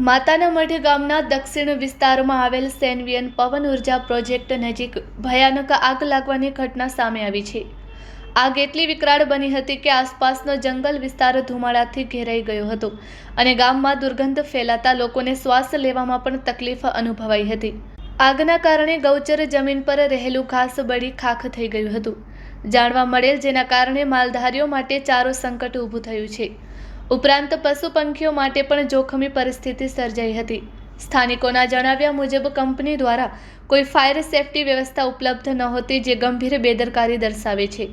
માતાના મઢ ગામના દક્ષિણ વિસ્તારમાં આવેલ સેનવિયન પવન ઉર્જા પ્રોજેક્ટ નજીક ભયાનક આગ લાગવાની ઘટના સામે આવી છે। આગ એટલી વિકરાળ બની હતી કે આસપાસનો જંગલ વિસ્તાર ધુમાડાથી ઘેરાઈ ગયો હતો અને ગામમાં દુર્ગંધ ફેલાતા લોકોને શ્વાસ લેવામાં પણ તકલીફ અનુભવાઈ હતી। આગના કારણે ગૌચર જમીન પર રહેલું ઘાસ બળી ખાખ થઈ ગયું હતું। જાણવા મળેલ જેના કારણે માલધારીઓ માટે ચારો સંકટ ઊભું થયું છે। ઉપરાંત પશુ પંખીઓ માટે પણ જોખમી પરિસ્થિતિ સર્જાઈ હતી। સ્થાનિકોના જણાવ્યા મુજબ કંપની દ્વારા કોઈ ફાયર સેફટી વ્યવસ્થા ઉપલબ્ધ નહોતી, જે ગંભીર બેદરકારી દર્શાવે છે।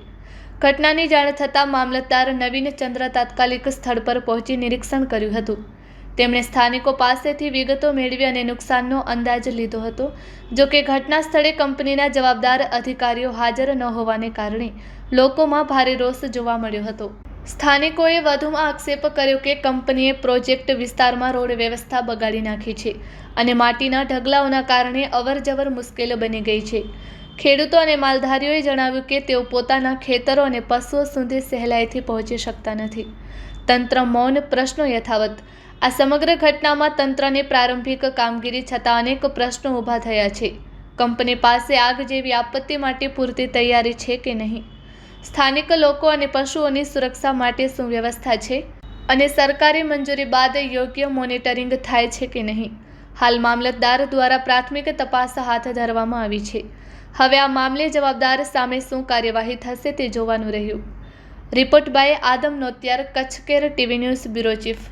ઘટનાની જાણ થતાં મામલતદાર નવીન ચંદ્ર તાત્કાલિક સ્થળ પર પહોંચી નિરીક્ષણ કર્યું હતું। તેમણે સ્થાનિકો પાસેથી વિગતો મેળવી અને નુકસાનનો અંદાજ લીધો હતો। જો કે ઘટના સ્થળે કંપનીના જવાબદાર અધિકારીઓ હાજર ન હોવાને કારણે લોકોમાં ભારે રોષ જોવા મળ્યો હતો। સ્થાનિકોએ વધુમાં આક્ષેપ કર્યો કે કંપનીએ પ્રોજેક્ટ વિસ્તારમાં રોડ વ્યવસ્થા બગાડી નાખી છે અને માટીના ઢગલાઓના કારણે અવરજવર મુશ્કેલ બની ગઈ છે। ખેડૂતો અને માલધારીઓએ જણાવ્યું કે તેઓ પોતાના ખેતરો અને પશુઓ સુધી સહેલાઈથી પહોંચી શકતા નથી। તંત્ર મૌન, પ્રશ્નો યથાવત। આ સમગ્ર ઘટનામાં તંત્રની પ્રારંભિક કામગીરી છતાં અનેક પ્રશ્નો ઊભા થયા છે। કંપની પાસે આગ જેવી આપત્તિ માટે પૂરતી તૈયારી છે કે નહીં? સ્થાનિક લોકો અને પશુઓની સુરક્ષા માટે શું વ્યવસ્થા છે અને સરકારી મંજૂરી બાદ યોગ્ય મોનિટરિંગ થાય છે કે નહીં? હાલ મામલતદાર દ્વારા પ્રાથમિક તપાસ હાથ ધરવામાં આવી છે। હવે આ મામલે જવાબદાર સામે શું કાર્યવાહી થશે તે જોવાનું રહ્યું। Report by Adam Notiyar, Kutch care TV news bureau chief.